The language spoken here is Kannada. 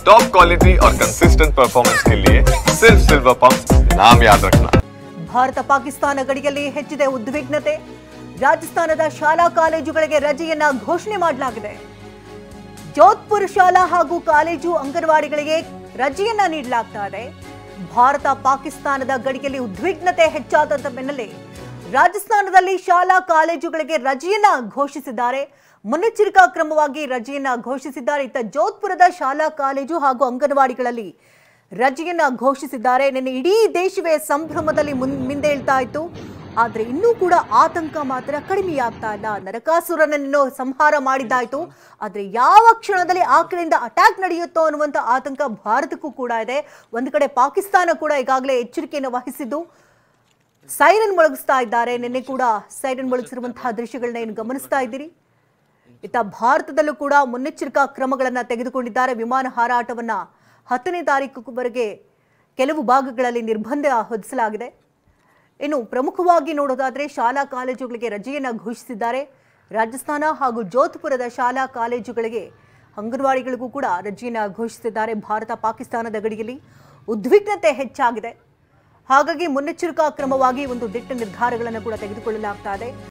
टॉप क्वालिटी और कंसिस्टेंट परफॉर्मेंस के लिए सिर्फ सिल्वर पंप नाम याद रखना। ಭಾರತ ಪಾಕಿಸ್ತಾನ ಗಡಿಯಲ್ಲಿ ಹೆಚ್ಚಿದೆ ಉದ್ವಿಗ್ನತೆ. ರಾಜಸ್ಥಾನದ ಶಾಲಾ ಕಾಲೇಜುಗಳಿಗೆ ರಜೆಯನ್ನ ಘೋಷಣೆ ಮಾಡಲಾಗಿದೆ. ಜೋಧ್ಪುರ್ ಶಾಲಾ ಹಾಗೂ ಕಾಲೇಜು ಅಂಗನವಾಡಿಗಳಿಗೆ ರಜೆಯನ್ನ ನೀಡಲಾಗ್ತಾ ಇದೆ. ಭಾರತ ಪಾಕಿಸ್ತಾನದ ಗಡಿಯಲ್ಲಿ ಉದ್ವಿಗ್ನತೆ ಹೆಚ್ಚಾದ ಬೆನ್ನಲ್ಲೇ ರಾಜಸ್ಥಾನದಲ್ಲಿ ಶಾಲಾ ಕಾಲೇಜುಗಳಿಗೆ ರಜೆಯನ್ನ ಘೋಷಿಸಿದ್ದಾರೆ. ಮುನ್ನೆಚ್ಚರಿಕಾ ಕ್ರಮವಾಗಿ ರಜೆಯನ್ನ ಘೋಷಿಸಿದ್ದಾರೆ. ಇತ್ತ ಜೋಧ್ಪುರದ ಶಾಲಾ ಕಾಲೇಜು ಹಾಗೂ ಅಂಗನವಾಡಿಗಳಲ್ಲಿ ರಜೆಯನ್ನ ಘೋಷಿಸಿದ್ದಾರೆ. ನಿನ್ನೆ ಇಡೀ ದೇಶವೇ ಸಂಭ್ರಮದಲ್ಲಿ ಮಿಂದೇಳ್ತಾ ಇತ್ತು. ಆದರೆ ಇನ್ನೂ ಕೂಡ ಆತಂಕ ಮಾತ್ರ ಕಡಿಮೆಯಾಗ್ತಾ ಇಲ್ಲ. ನರಕಾಸುರನನ್ನು ಸಂಹಾರ ಮಾಡಿದ್ದಾಯ್ತು, ಆದರೆ ಯಾವ ಕ್ಷಣದಲ್ಲಿ ಆ ಕಡೆಯಿಂದ ಅಟ್ಯಾಕ್ ನಡೆಯುತ್ತೋ ಅನ್ನುವಂಥ ಆತಂಕ ಭಾರತಕ್ಕೂ ಕೂಡ ಇದೆ. ಒಂದು ಕಡೆ ಪಾಕಿಸ್ತಾನ ಕೂಡ ಈಗಾಗಲೇ ಎಚ್ಚರಿಕೆಯನ್ನು ವಹಿಸಿದ್ದು ಸೈರನ್ ಮೊಳಗಿಸ್ತಾ ಇದ್ದಾರೆ. ನಿನ್ನೆ ಕೂಡ ಸೈರನ್ ಮೊಳಗಿಸಿರುವಂತಹ ದೃಶ್ಯಗಳನ್ನ ಏನು ಗಮನಿಸ್ತಾ ಇದ್ದೀರಿ. ಇತ್ತ ಭಾರತದಲ್ಲೂ ಕೂಡ ಮುನ್ನೆಚ್ಚರಿಕಾ ಕ್ರಮಗಳನ್ನು ತೆಗೆದುಕೊಂಡಿದ್ದಾರೆ. ವಿಮಾನ ಹಾರಾಟವನ್ನ 10ನೇ ತಾರೀಕುವರೆಗೆ ಕೆಲವು ಭಾಗಗಳಲ್ಲಿ ನಿರ್ಬಂಧ ಹೊರಿಸಲಾಗಿದೆ. ಇನ್ನು ಪ್ರಮುಖವಾಗಿ ನೋಡೋದಾದ್ರೆ ಶಾಲಾ ಕಾಲೇಜುಗಳಿಗೆ ರಜೆಯನ್ನು ಘೋಷಿಸಿದ್ದಾರೆ. ರಾಜಸ್ಥಾನ ಹಾಗೂ ಜೋಧ್ಪುರದ ಶಾಲಾ ಕಾಲೇಜುಗಳಿಗೆ ಅಂಗನವಾಡಿಗಳಿಗೂ ಕೂಡ ರಜೆಯನ್ನು ಘೋಷಿಸಿದ್ದಾರೆ. ಭಾರತ ಪಾಕಿಸ್ತಾನದ ಗಡಿಯಲ್ಲಿ ಉದ್ವಿಗ್ನತೆ ಹೆಚ್ಚಾಗಿದೆ. ಹಾಗಾಗಿ ಮುನ್ನೆಚ್ಚರಿಕಾ ಕ್ರಮವಾಗಿ ಒಂದು ದಿಟ್ಟ ನಿರ್ಧಾರಗಳನ್ನು ಕೂಡ ತೆಗೆದುಕೊಳ್ಳಲಾಗ್ತಾ ಇದೆ.